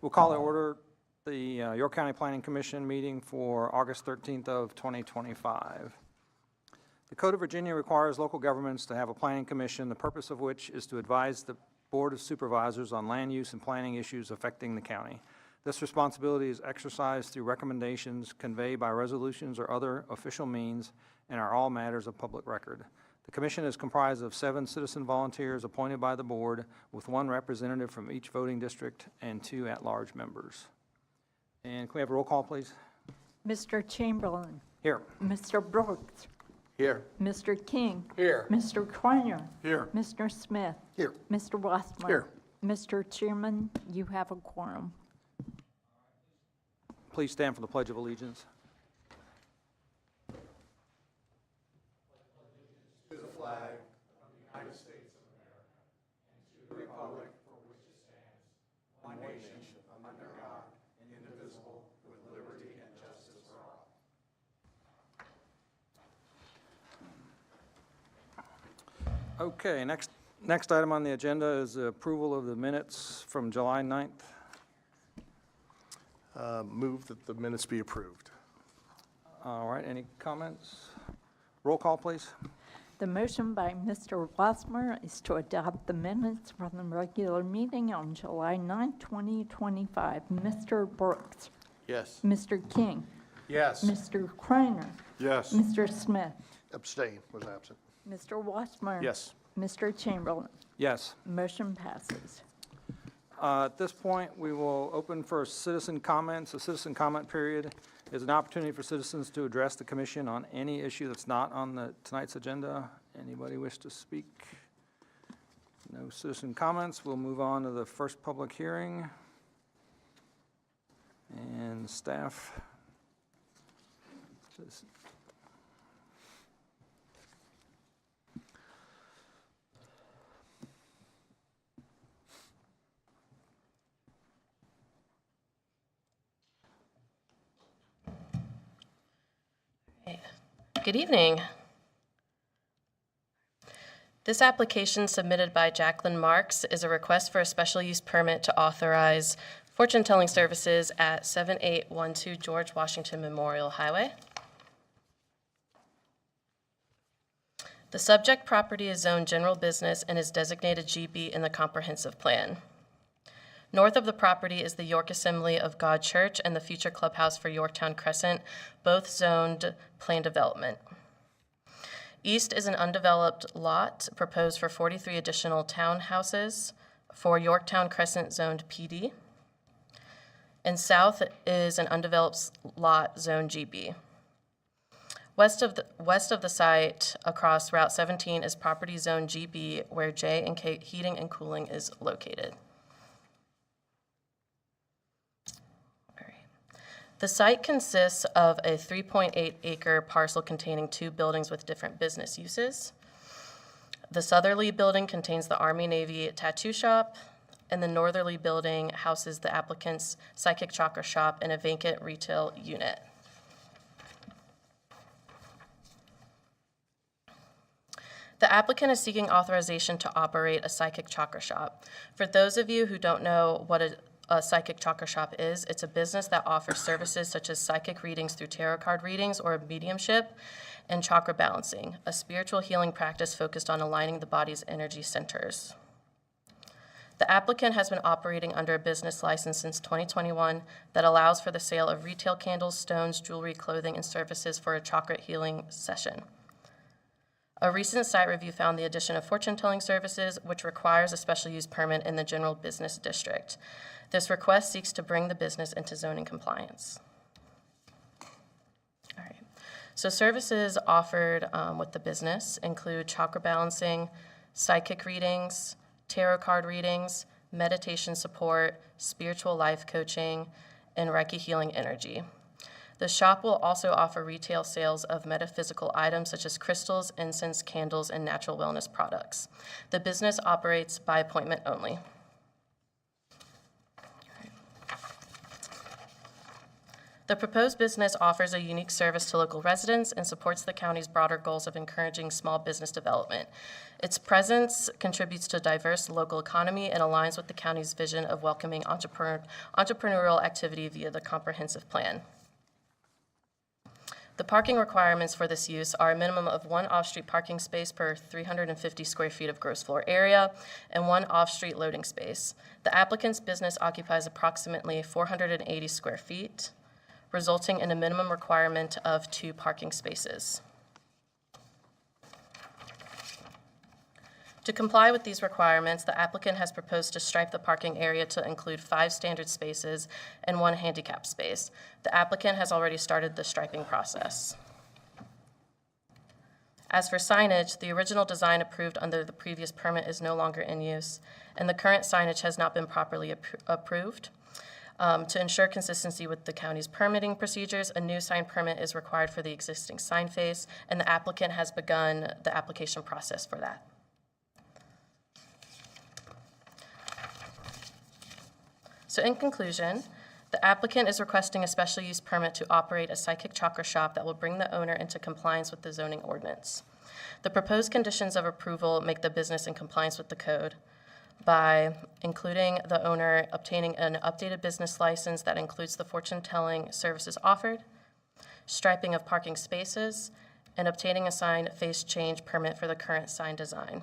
We'll call to order the York County Planning Commission meeting for August 13th of 2025. The Code of Virginia requires local governments to have a planning commission, the purpose of which is to advise the Board of Supervisors on land use and planning issues affecting the county. This responsibility is exercised through recommendations conveyed by resolutions or other official means and are all matters of public record. The commission is comprised of 7 citizen volunteers appointed by the board, with 1 representative from each voting district and 2 at-large members. And can we have a roll call, please? Mr. Chamberlain. Here. Mr. Brooks. Here. Mr. King. Here. Mr. Kreiner. Here. Mr. Smith. Here. Mr. Rossmer. Here. Mr. Chairman, you have a quorum. Please stand for the Pledge of Allegiance. To the flag of the United States of America and to the republic for which it stands, one nation, under God, indivisible, with liberty and justice for all. Okay, next item on the agenda is the approval of the minutes from July 9th. Move that the minutes be approved. All right, any comments? Roll call, please. The motion by Mr. Rossmer is to adopt the minutes from the regular meeting on July 9, 2025. Mr. Brooks. Yes. Mr. King. Yes. Mr. Kreiner. Yes. Mr. Smith. Abstain, was absent. Mr. Rossmer. Yes. Mr. Chamberlain. Yes. Motion passes. At this point, we will open for citizen comments. A citizen comment period is an opportunity for citizens to address the commission on any issue that's not on tonight's agenda. Anybody wish to speak? No citizen comments. We'll move on to the first public hearing. And staff. Good evening. This application submitted by Jacqueline Marks is a request for a special use permit to authorize fortune-telling services at 7812 George Washington Memorial Highway. The subject property is zoned general business and is designated GB in the comprehensive plan. North of the property is the York Assembly of God Church and the future clubhouse for Yorktown Crescent, both zoned plan development. East is an undeveloped lot proposed for 43 additional townhouses for Yorktown Crescent zoned PD. And south is an undeveloped lot zoned GB. West of the site across Route 17 is property zone GB, where J and K heating and cooling is located. The site consists of a 3.8 acre parcel containing 2 buildings with different business uses. The southerly building contains the Army-Navy tattoo shop, and the northerly building houses the applicant's psychic chakra shop and a vacant retail unit. The applicant is seeking authorization to operate a psychic chakra shop. For those of you who don't know what a psychic chakra shop is, it's a business that offers services such as psychic readings through tarot card readings or mediumship, and chakra balancing, a spiritual healing practice focused on aligning the body's energy centers. The applicant has been operating under a business license since 2021 that allows for the sale of retail candles, stones, jewelry, clothing, and services for a chakra healing session. A recent site review found the addition of fortune-telling services, which requires a special use permit in the general business district. This request seeks to bring the business into zoning compliance. All right. So services offered with the business include chakra balancing, psychic readings, tarot card readings, meditation support, spiritual life coaching, and Reiki healing energy. The shop will also offer retail sales of metaphysical items such as crystals, incense, candles, and natural wellness products. The business operates by appointment only. The proposed business offers a unique service to local residents and supports the county's broader goals of encouraging small business development. Its presence contributes to a diverse local economy and aligns with the county's vision of welcoming entrepreneurial activity via the comprehensive plan. The parking requirements for this use are a minimum of 1 off-street parking space per 350 square feet of gross floor area and 1 off-street loading space. The applicant's business occupies approximately 480 square feet, resulting in a minimum requirement of 2 parking spaces. To comply with these requirements, the applicant has proposed to stripe the parking area to include 5 standard spaces and 1 handicap space. The applicant has already started the striping process. As for signage, the original design approved under the previous permit is no longer in use, and the current signage has not been properly approved. To ensure consistency with the county's permitting procedures, a new sign permit is required for the existing sign face, and the applicant has begun the application process for that. So in conclusion, the applicant is requesting a special use permit to operate a psychic chakra shop that will bring the owner into compliance with the zoning ordinance. The proposed conditions of approval make the business in compliance with the code by including the owner obtaining an updated business license that includes the fortune-telling services offered, striping of parking spaces, and obtaining a sign face change permit for the current sign design.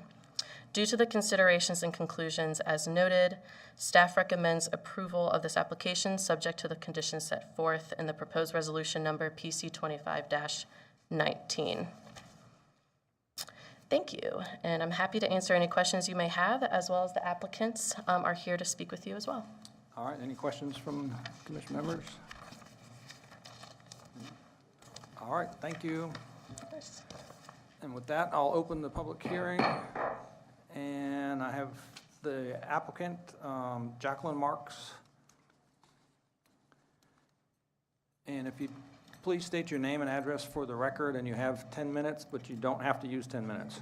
Due to the considerations and conclusions as noted, staff recommends approval of this application subject to the conditions set forth in the proposed resolution number PC 25-19. Thank you, and I'm happy to answer any questions you may have, as well as the applicants are here to speak with you as well. All right, any questions from commission members? All right, thank you. Of course. And with that, I'll open the public hearing. And I have the applicant, Jacqueline Marks. And if you please state your name and address for the record, and you have 10 minutes, but you don't have to use 10 minutes.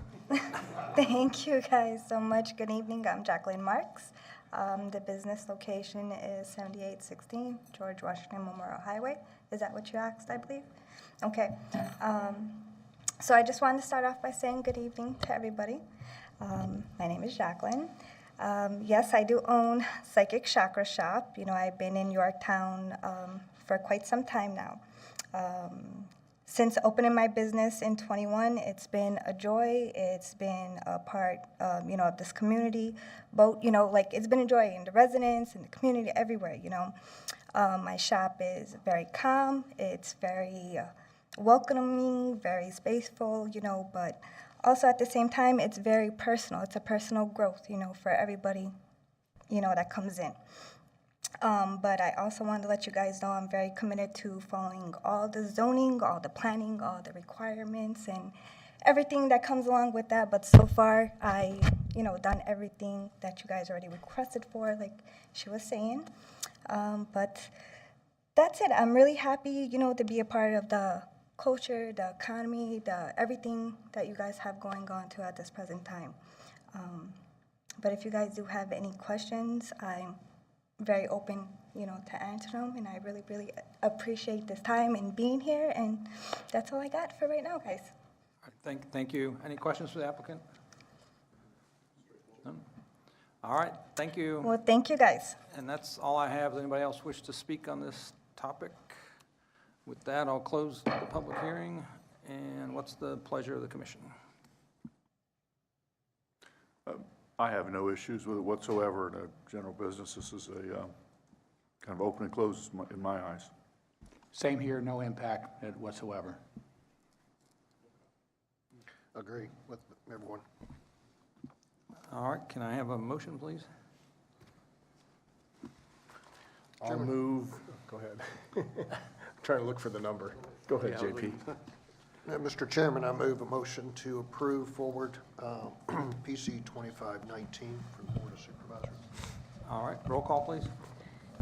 Thank you guys so much. Good evening. I'm Jacqueline Marks. The business location is 7816 George Washington Memorial Highway. Is that what you asked, I believe? Okay. So I just wanted to start off by saying good evening to everybody. My name is Jacqueline. Yes, I do own Psychic Chakra Shop. You know, I've been in Yorktown for quite some time now. Since opening my business in 21, it's been a joy. It's been a part, you know, of this community. Both, you know, like it's been a joy in the residents, in the community, everywhere, you know. My shop is very calm. It's very welcoming, very spaceful, you know, but also at the same time, it's very personal. It's a personal growth, you know, for everybody, you know, that comes in. But I also wanted to let you guys know I'm very committed to following all the zoning, all the planning, all the requirements, and everything that comes along with that. But so far, I, you know, done everything that you guys already requested for, like she was saying. But that's it. I'm really happy, you know, to be a part of the culture, the economy, the everything that you guys have going on to at this present time. But if you guys do have any questions, I'm very open, you know, to answer them, and I really, really appreciate this time and being here, and that's all I got for right now, guys. All right, thank you. Any questions for the applicant? None? All right, thank you. Well, thank you, guys. And that's all I have. Does anybody else wish to speak on this topic? With that, I'll close the public hearing. And what's the pleasure of the commission? I have no issues with it whatsoever in a general business. This is a kind of open and close in my eyes. Same here, no impact whatsoever. Agree with everyone. All right, can I have a motion, please? I'll move, go ahead. I'm trying to look for the number. Go ahead, JP. Mr. Chairman, I move a motion to approve forward PC 2519 from the Board of Supervisors. All right, roll call, please.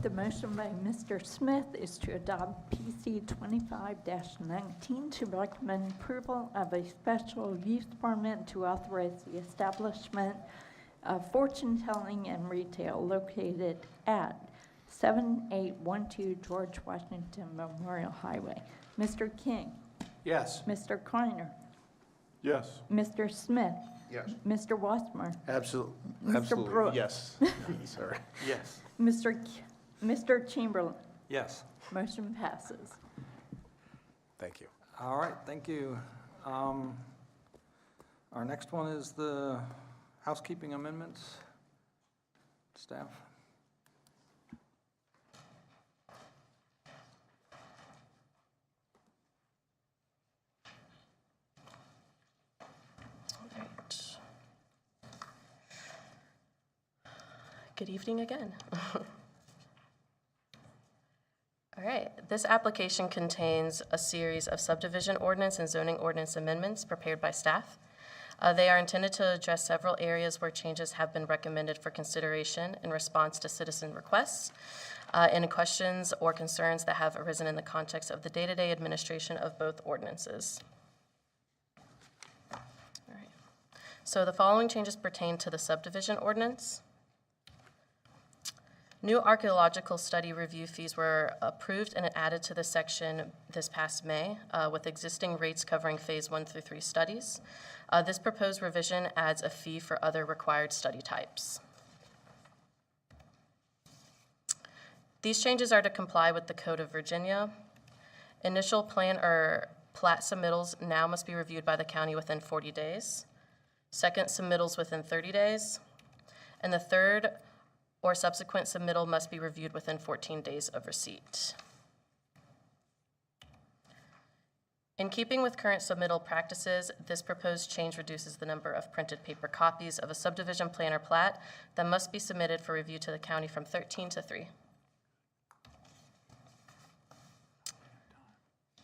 The motion by Mr. Smith is to adopt PC 25-19 to recommend approval of a special use permit to authorize the establishment of fortune telling and retail located at 7812 George Washington Memorial Highway. Mr. King, Yes. Mr. Kleiner, Yes. Mr. Smith, Yes. Mr. Wassmer, Absolutely. Mr. Absolutely. Brooks. Yes. Sorry. Yes. Mr. Chamberlain. Yes. Motion passes. Thank you. All right, thank you. Our next one is the housekeeping amendments. Staff? All right. Good evening again. All right, this application contains a series of subdivision ordinance and zoning ordinance amendments prepared by staff. They are intended to address several areas where changes have been recommended for consideration in response to citizen requests, and questions or concerns that have arisen in the context of the day-to-day administration of both ordinances. All right. So the following changes pertain to the subdivision ordinance. New archaeological study review fees were approved and added to the section this past May, with existing rates covering Phase 1 through 3 studies. This proposed revision adds a fee for other required study types. These changes are to comply with the Code of Virginia. Initial plan or plat submittals now must be reviewed by the county within 40 days. Second submittals within 30 days. And the third or subsequent submittal must be reviewed within 14 days of receipt. In keeping with current submittal practices, this proposed change reduces the number of printed paper copies of a subdivision plan or plat that must be submitted for review to the county from 13 to 3.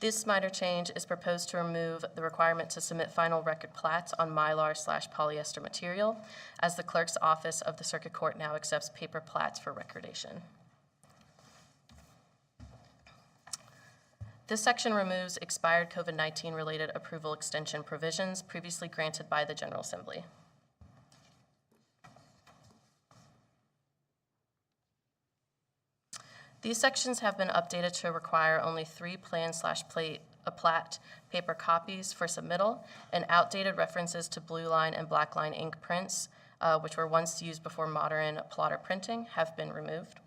This minor change is proposed to remove the requirement to submit final record plats on Mylar/polyester material, as the clerk's office of the circuit court now accepts paper plats for recordation. This section removes expired COVID-19 related approval extension provisions previously granted by the General Assembly. These sections have been updated to require only 3 plan/plat paper copies for submittal, and outdated references to blue line and black line ink prints, which were once used before modern plotter printing, have been removed.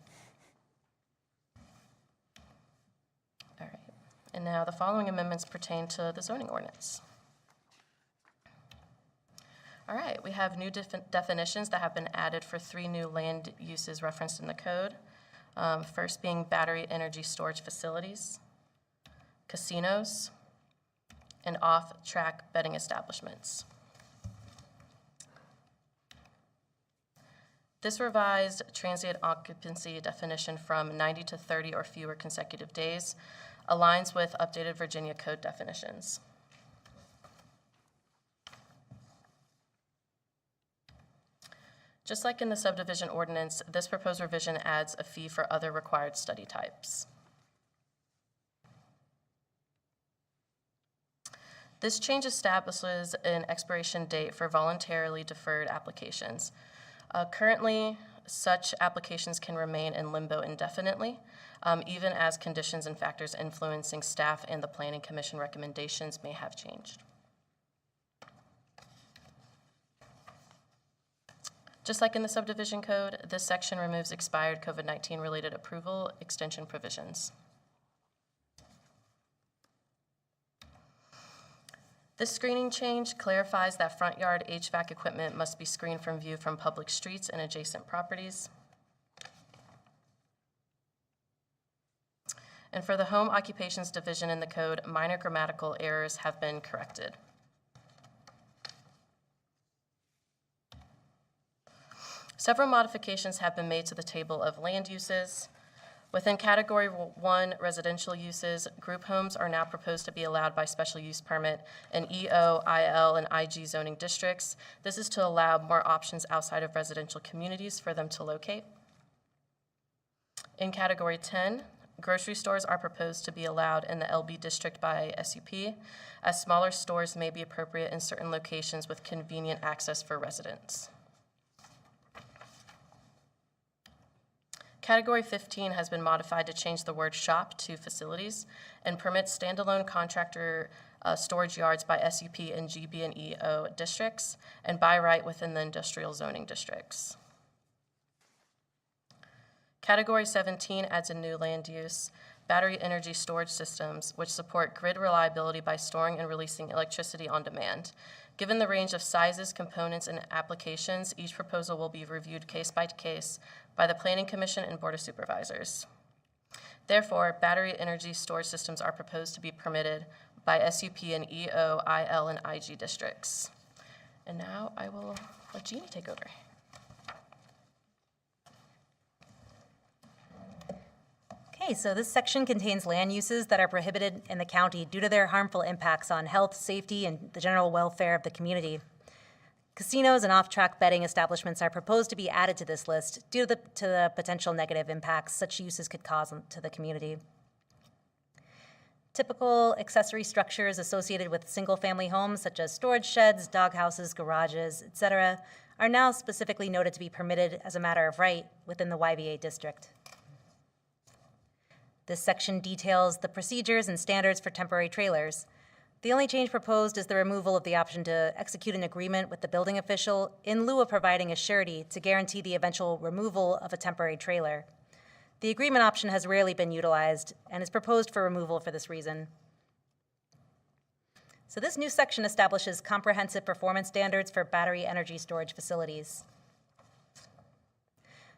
All right, and now the following amendments pertain to the zoning ordinance. All right, we have new definitions that have been added for 3 new land uses referenced in the code. First being battery energy storage facilities, casinos, and off-track betting establishments. This revised transient occupancy definition from 90 to 30 or fewer consecutive days aligns with updated Virginia code definitions. Just like in the subdivision ordinance, this proposed revision adds a fee for other required study types. This change establishes an expiration date for voluntarily deferred applications. Currently, such applications can remain in limbo indefinitely, even as conditions and factors influencing staff and the Planning Commission recommendations may have changed. Just like in the subdivision code, this section removes expired COVID-19 related approval extension provisions. This screening change clarifies that front yard HVAC equipment must be screened from view from public streets and adjacent properties. And for the home occupations division in the code, minor grammatical errors have been corrected. Several modifications have been made to the table of land uses. Within Category 1 residential uses, group homes are now proposed to be allowed by special use permit in EO, IL, and IG zoning districts. This is to allow more options outside of residential communities for them to locate. In Category 10, grocery stores are proposed to be allowed in the LB district by SUP, as smaller stores may be appropriate in certain locations with convenient access for residents. Category 15 has been modified to change the word shop to facilities and permits standalone contractor storage yards by SUP and GB and EO districts and by right within the industrial zoning districts. Category 17 adds a new land use, battery energy storage systems, which support grid reliability by storing and releasing electricity on demand. Given the range of sizes, components, and applications, each proposal will be reviewed case by case by the Planning Commission and Board of Supervisors. Therefore, battery energy storage systems are proposed to be permitted by SUP and EO, IL, and IG districts. And now I will let Jeannie take over. Okay, so this section contains land uses that are prohibited in the county due to their harmful impacts on health, safety, and the general welfare of the community. Casinos and off-track betting establishments are proposed to be added to this list due to the potential negative impacts such uses could cause to the community. Typical accessory structures associated with single-family homes, such as storage sheds, doghouses, garages, etc., are now specifically noted to be permitted as a matter of right within the YVA district. This section details the procedures and standards for temporary trailers. The only change proposed is the removal of the option to execute an agreement with the building official in lieu of providing a surety to guarantee the eventual removal of a temporary trailer. The agreement option has rarely been utilized and is proposed for removal for this reason. So this new section establishes comprehensive performance standards for battery energy storage facilities.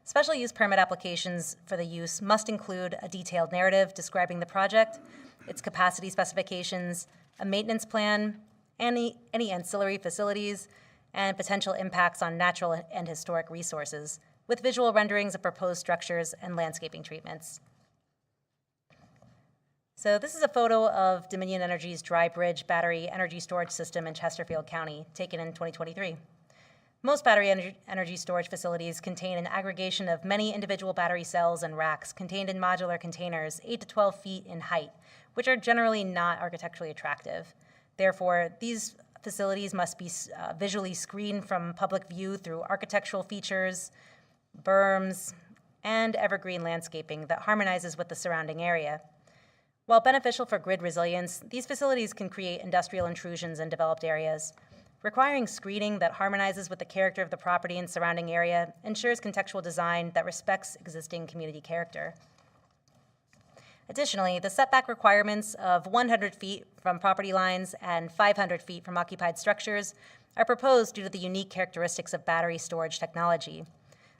Special use permit applications for the use must include a detailed narrative describing the project, its capacity specifications, a maintenance plan, any ancillary facilities, and potential impacts on natural and historic resources, with visual renderings of proposed structures and landscaping treatments. So this is a photo of Dominion Energy's Dry Bridge battery energy storage system in Chesterfield County, taken in 2023. Most battery energy storage facilities contain an aggregation of many individual battery cells and racks contained in modular containers 8 to 12 feet in height, which are generally not architecturally attractive. Therefore, these facilities must be visually screened from public view through architectural features, berms, and evergreen landscaping that harmonizes with the surrounding area. While beneficial for grid resilience, these facilities can create industrial intrusions in developed areas. Requiring screening that harmonizes with the character of the property and surrounding area ensures contextual design that respects existing community character. Additionally, the setback requirements of 100 feet from property lines and 500 feet from occupied structures are proposed due to the unique characteristics of battery storage technology.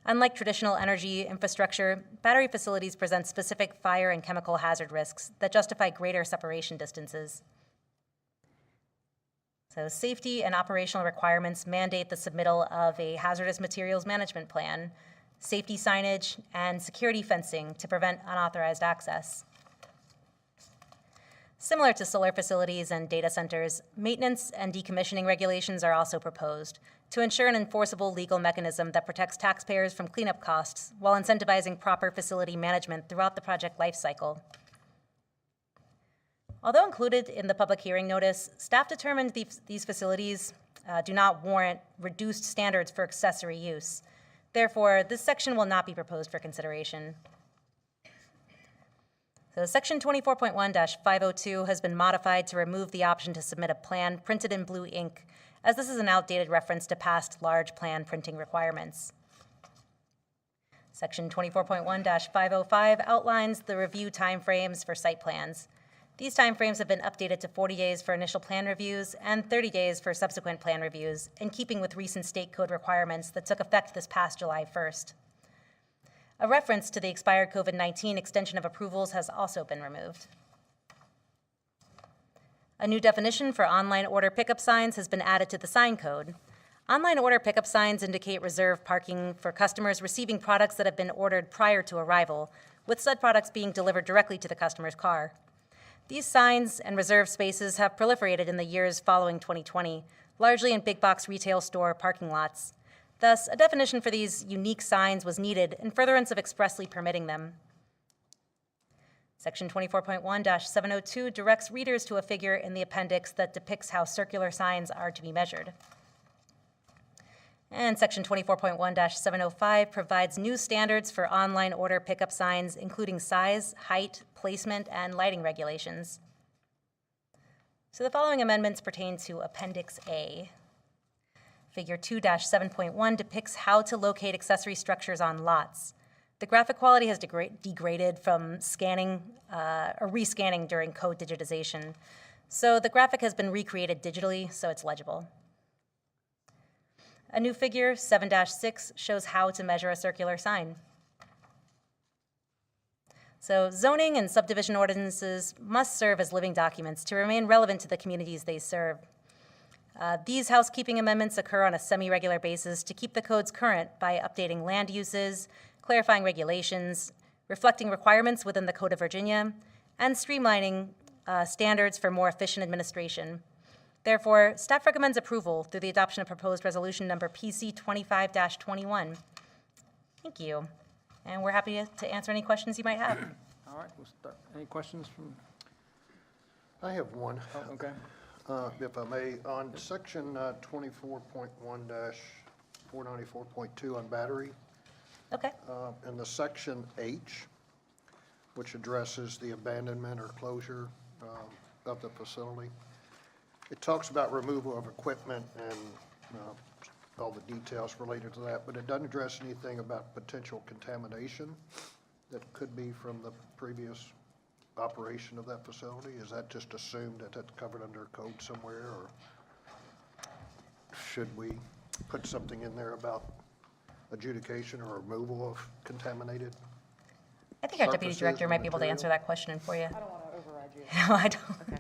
Unlike traditional energy infrastructure, battery facilities present specific fire and chemical hazard risks that justify greater separation distances. So safety and operational requirements mandate the submittal of a hazardous materials management plan, safety signage, and security fencing to prevent unauthorized access. Similar to solar facilities and data centers, maintenance and decommissioning regulations are also proposed to ensure an enforceable legal mechanism that protects taxpayers from cleanup costs while incentivizing proper facility management throughout the project lifecycle. Although included in the public hearing notice, staff determined these facilities do not warrant reduced standards for accessory use. Therefore, this section will not be proposed for consideration. So Section 24.1-502 has been modified to remove the option to submit a plan printed in blue ink, as this is an outdated reference to past large plan printing requirements. Section 24.1-505 outlines the review timeframes for site plans. These timeframes have been updated to 40 days for initial plan reviews and 30 days for subsequent plan reviews, in keeping with recent state code requirements that took effect this past July 1st. A reference to the expired COVID-19 extension of approvals has also been removed. A new definition for online order pickup signs has been added to the sign code. Online order pickup signs indicate reserved parking for customers receiving products that have been ordered prior to arrival, with said products being delivered directly to the customer's car. These signs and reserved spaces have proliferated in the years following 2020, largely in big box retail store parking lots. Thus, a definition for these unique signs was needed in furtherance of expressly permitting them. Section 24.1-702 directs readers to a figure in the appendix that depicts how circular signs are to be measured. And Section 24.1-705 provides new standards for online order pickup signs, including size, height, placement, and lighting regulations. So the following amendments pertain to Appendix A. Figure 2-7.1 depicts how to locate accessory structures on lots. The graphic quality has degraded from scanning or rescanning during code digitization. So the graphic has been recreated digitally, so it's legible. A new figure, 7-6, shows how to measure a circular sign. So zoning and subdivision ordinances must serve as living documents to remain relevant to the communities they serve. These housekeeping amendments occur on a semi-regular basis to keep the codes current by updating land uses, clarifying regulations, reflecting requirements within the Code of Virginia, and streamlining standards for more efficient administration. Therefore, staff recommends approval through the adoption of proposed resolution number PC 25-21. Thank you. And we're happy to answer any questions you might have. All right, we'll start. Any questions from, I have one, okay. if I may. On section 24.1-494.2 on battery, Okay. in the section H, which addresses the abandonment or closure of the facility, it talks about removal of equipment and all the details related to that, but it doesn't address anything about potential contamination that could be from the previous operation of that facility. Is that just assumed that that's covered under code somewhere, or should we put something in there about adjudication or removal of contaminated? I think our deputy Surfaces director or might be able to material? answer that question for you. I don't want to override you. No, I don't. Okay.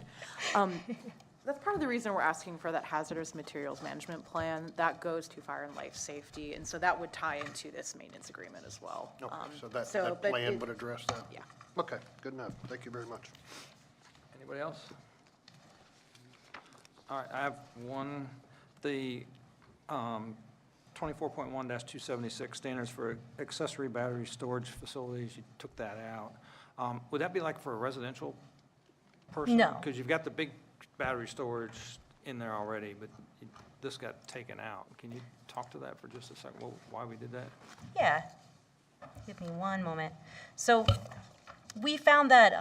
That's part of the reason we're asking for that hazardous materials management plan. That goes to fire and life safety, and so that would tie into this maintenance agreement as well. Okay, so but that plan it- would address that? Yeah. Okay, good enough. Thank you very much. Anybody else? All right, I have one. The 24.1-276 standards for accessory battery storage facilities, you took that out. Would that be like for a residential person? No. Because you've got the big battery storage in there already, but this got taken out. Can you talk to that for just a second, why we did that? Yeah. Give me one moment. So we found that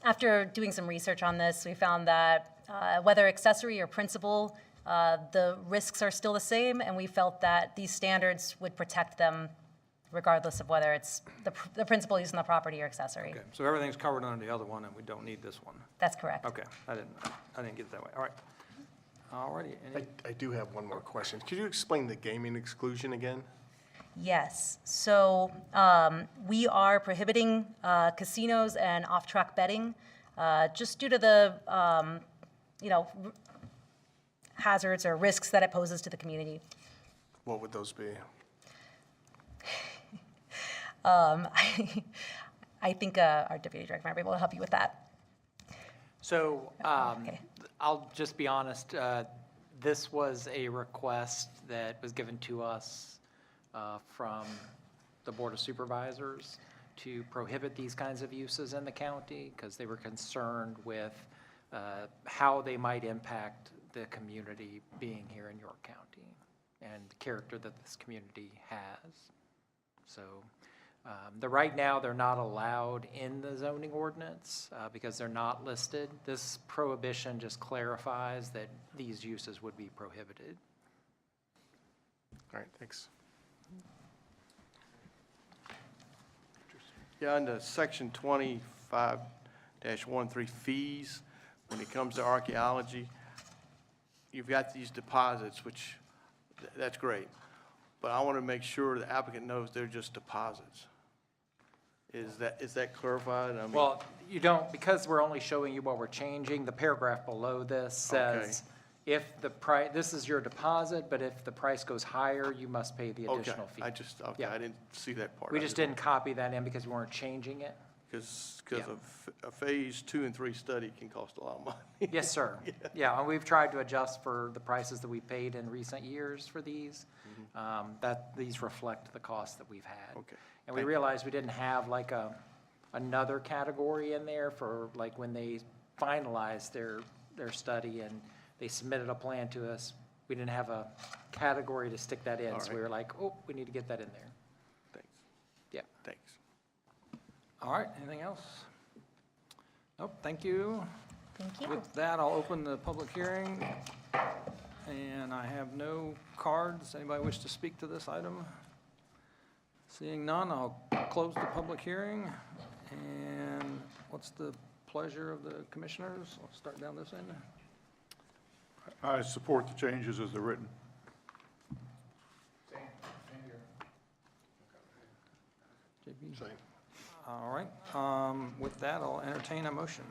after doing some research on this, we found that whether accessory or principal, the risks are still the same, and we felt that these standards would protect them regardless of whether it's the principal using the property or accessory. Okay, so everything's covered under the other one, and we don't need this one. That's correct. Okay, I didn't get it that way. All right. All righty. I do have one more question. Could you explain the gaming exclusion again? Yes. So we are prohibiting casinos and off-track betting just due to the, hazards or risks that it poses to the community. What would those be? I think our deputy director might be able to help you with that. So Okay. I'll just be honest, this was a request that was given to us from the Board of Supervisors to prohibit these kinds of uses in the county because they were concerned with how they might impact the community being here in York County and the character that this community has. So right now, they're not allowed in the zoning ordinance because they're not listed. This prohibition just clarifies that these uses would be prohibited. All right, thanks. Yeah, under section 25-13 fees, when it comes to archaeology, you've got these deposits, which, that's great. But I want to make sure the applicant knows they're just deposits. Is that clarified? I mean, Well, you don't, because we're only showing you what we're changing, the paragraph below this says, if the price, this is your deposit, but if the price goes higher, you must pay the okay, additional fee. I Yeah. didn't see that part. We just didn't copy that in because we weren't changing it. Because Yeah. a phase 2 and 3 study can cost a lot of money. Yes, sir. Yeah, and we've tried to adjust for the prices that we've paid in recent years for these, that these reflect the costs that we've had. Okay. And we realized we didn't have like another category in there for like when they finalized their study and they submitted a plan to us, we didn't have a category to stick that in, All so right. we were like, oh, we need to get that in there. Thanks. Yeah. Thanks. All right, anything else? Nope, thank you. Thank you. With that, I'll open the public hearing, and I have no cards. Anybody wish to speak to this item? Seeing none, I'll close the public hearing. And what's the pleasure of the commissioners? I'll start down this end. I support the changes as they're written. JB? Same. All right, with that, I'll entertain a motion.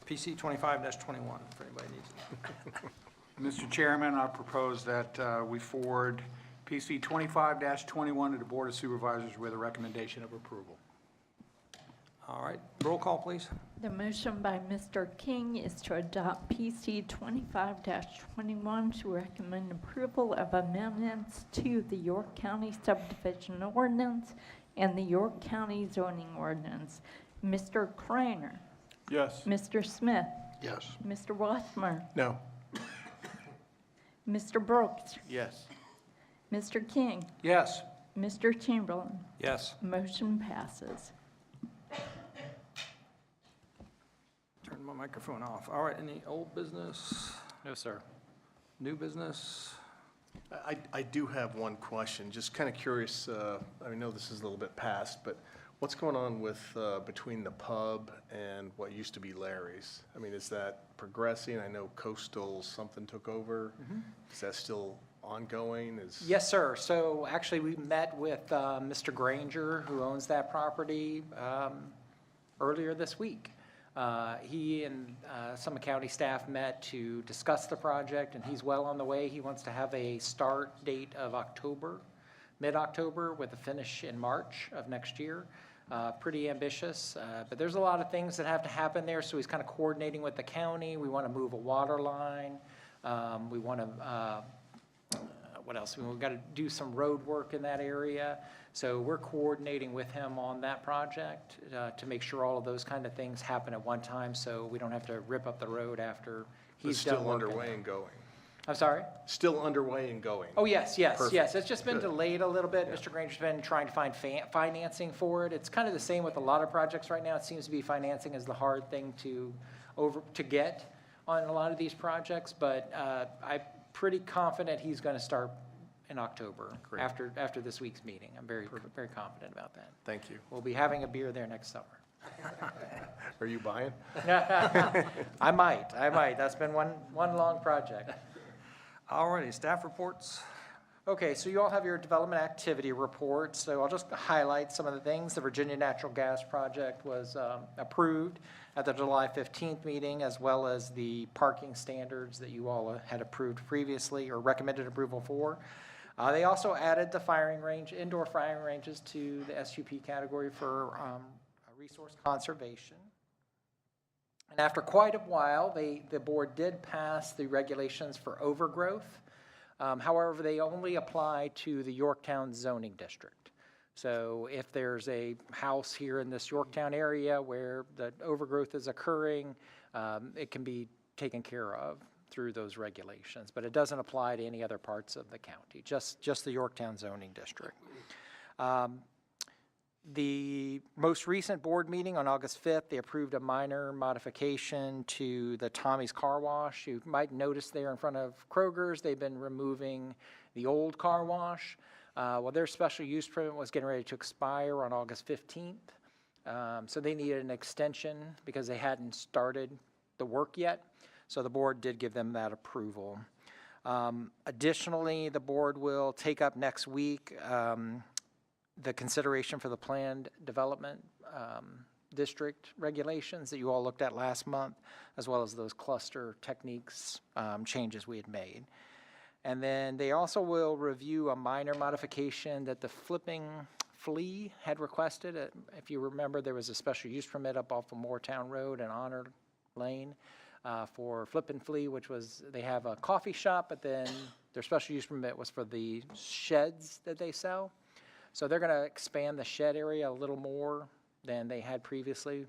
PC 25-21, if anybody needs it. Mr. Chairman, I propose that we forward PC 25-21 to the Board of Supervisors with a recommendation of approval. All right, roll call, please. The motion by Mr. King is to adopt PC 25-21 to recommend approval of amendments to the York County subdivision ordinance and the York County zoning ordinance. Mr. Craner, Yes. Mr. Smith, Yes. Mr. Wassmer, No. Mr. Brooks, Yes. Mr. King, Yes. Mr. Chamberlain. Yes. Motion passes. Turn my microphone off. All right, any old business, No, sir. new business? I do have one question, just kind of curious, I know this is a little bit past, but what's going on with, between the pub and what used to be Larry's? I mean, is that progressing? I know Coastal something took over. Is that still ongoing? Yes, sir. So actually, we met with Mr. Granger, who owns that property, earlier this week. He and some county staff met to discuss the project, and he's well on the way. He wants to have a start date of October, mid-October, with a finish in March of next year. Pretty ambitious, but there's a lot of things that have to happen there, so he's kind of coordinating with the county. We want to move a water line. We want to, what else? We've got to do some road work in that area. So we're coordinating with him on that project to make sure all of those kind of things happen at one time, so we don't have to rip up the road after he's It's done still working. underway and going? I'm sorry? Still underway and going? Oh, yes, yes, Perfect. yes. It's just been Good. delayed a little bit. Mr. Granger's been trying to find financing for it. It's kind of the same with a lot of projects right now. It seems to be financing is the hard thing to get on a lot of these projects, but I'm pretty confident he's going to start in October Great. after this week's meeting. I'm very confident about that. Thank you. We'll be having a beer there next summer. Are you buying? I might. That's been one long project. All righty, staff reports. Okay, so you all have your development activity report, so I'll just highlight some of the things. The Virginia Natural Gas Project was approved at the July 15th meeting, as well as the parking standards that you all had approved previously or recommended approval for. They also added the firing range, indoor firing ranges to the SUP category for resource conservation. And after quite a while, the board did pass the regulations for overgrowth. However, they only apply to the Yorktown zoning district. So if there's a house here in this Yorktown area where the overgrowth is occurring, it can be taken care of through those regulations. But it doesn't apply to any other parts of the county, just the Yorktown zoning district. The most recent board meeting on August 5th, they approved a minor modification to the Tommy's Car Wash. You might notice there in front of Kroger's, they've been removing the old car wash. Well, their special use permit was getting ready to expire on August 15th. So they needed an extension because they hadn't started the work yet. So the board did give them that approval. Additionally, the board will take up next week the consideration for the planned development district regulations that you all looked at last month, as well as those cluster techniques changes we had made. And then they also will review a minor modification that the Flipping Flea had requested. If you remember, there was a special use permit up off of Moortown Road and Honor Lane for Flippin' Flea, which was, they have a coffee shop, but then their special use permit was for the sheds that they sell. So they're going to expand the shed area a little more than they had previously.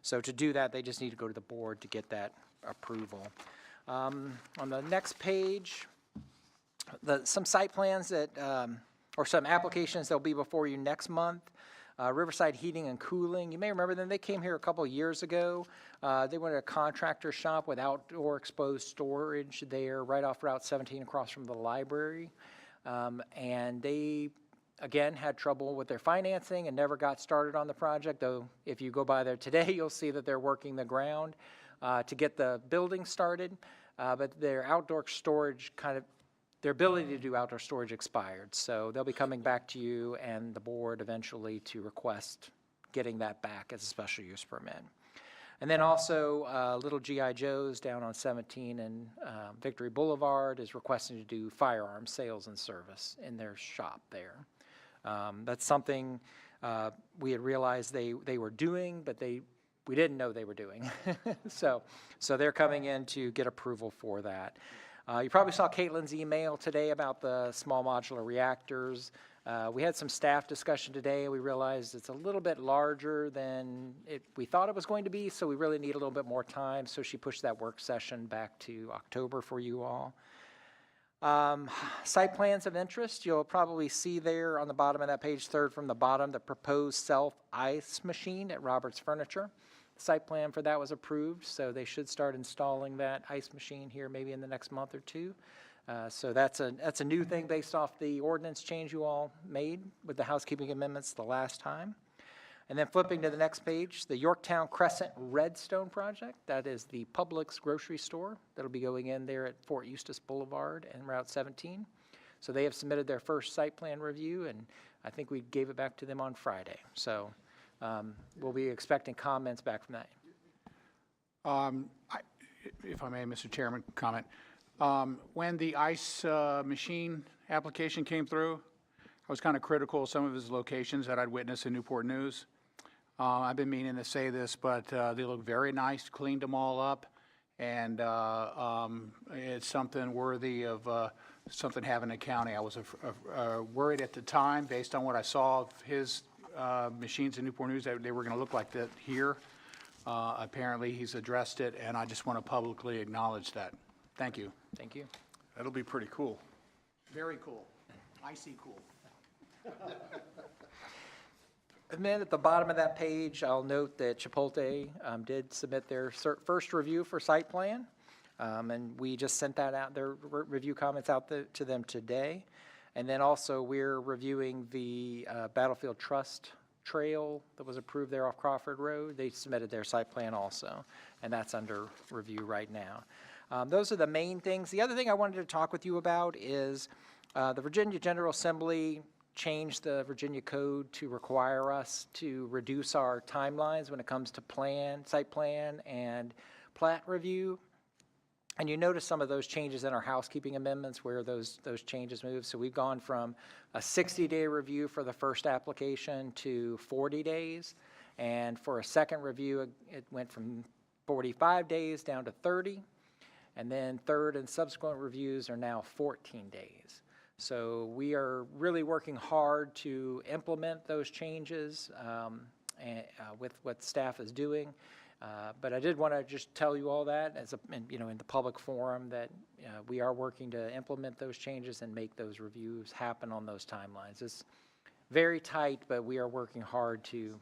So to do that, they just need to go to the board to get that approval. On the next page, some site plans that, or some applications that'll be before you next month. Riverside Heating and Cooling, you may remember them, they came here a couple years ago. They went to a contractor shop with outdoor exposed storage there right off Route 17 across from the library. And they, again, had trouble with their financing and never got started on the project, though if you go by there today, you'll see that they're working the ground to get the building started. But their outdoor storage their ability to do outdoor storage expired. So they'll be coming back to you and the board eventually to request getting that back as a special use permit. And then also Little G.I. Joe's down on 17 and Victory Boulevard is requesting to do firearm sales and service in their shop there. That's something we had realized they were doing, but we didn't know they were doing. So they're coming in to get approval for that. You probably saw Caitlin's email today about the small modular reactors. We had some staff discussion today. We realized it's a little bit larger than we thought it was going to be, so we really need a little bit more time. So she pushed that work session back to October for you all. Site plans of interest, you'll probably see there on the bottom of that page, third from the bottom, the proposed self-ice machine at Roberts Furniture. Site plan for that was approved, so they should start installing that ice machine here maybe in the next month or two. So that's a new thing based off the ordinance change you all made with the housekeeping amendments the last time. And then flipping to the next page, the Yorktown Crescent Redstone project. That is the Publix grocery store that'll be going in there at Fort Eustis Boulevard and Route 17. So they have submitted their first site plan review, and I think we gave it back to them on Friday. So we'll be expecting comments back from that. If I may, Mr. Chairman, comment. When the ice machine application came through, I was kind of critical of some of his locations that I'd witnessed in Newport News. I've been meaning to say this, but they look very nice, cleaned them all up, and it's something worthy of something having in the county. I was worried at the time, based on what I saw of his machines in Newport News, that they were going to look like that here. Apparently, he's addressed it, and I just want to publicly acknowledge that. Thank you. Thank you. That'll be pretty cool. Very cool. Icy cool. And then at the bottom of that page, I'll note that Chipotle did submit their first review for site plan, and we just sent that out, their review comments out to them today. And then also we're reviewing the Battlefield Trust Trail that was approved there off Crawford Road. They submitted their site plan also, and that's under review right now. Those are the main things. The other thing I wanted to talk with you about is the Virginia General Assembly changed the Virginia Code to require us to reduce our timelines when it comes to site plan and plat review. And you notice some of those changes in our housekeeping amendments where those changes move. So we've gone from a 60-day review for the first application to 40 days. And for a second review, it went from 45 days down to 30. And then third and subsequent reviews are now 14 days. So we are really working hard to implement those changes with what staff is doing. But I did want to just tell you all that as in the public forum that we are working to implement those changes and make those reviews happen on those timelines. It's very tight, but we are working hard to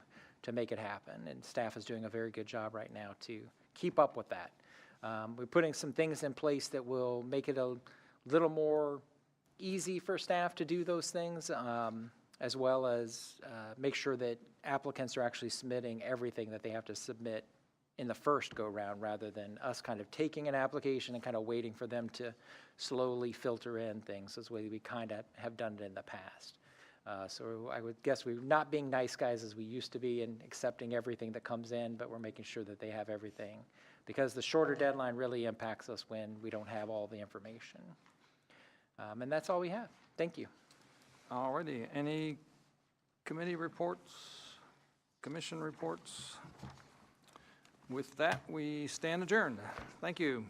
make it happen, and staff is doing a very good job right now to keep up with that. We're putting some things in place that will make it a little more easy for staff to do those things, as well as make sure that applicants are actually submitting everything that they have to submit in the first go-round, rather than us kind of taking an application and kind of waiting for them to slowly filter in things as we kind of have done it in the past. So I would guess we're not being nice guys as we used to be and accepting everything that comes in, but we're making sure that they have everything, because the shorter deadline really impacts us when we don't have all the information. And that's all we have. Thank you. All righty. Any committee reports, commission reports? With that, we stand adjourned. Thank you.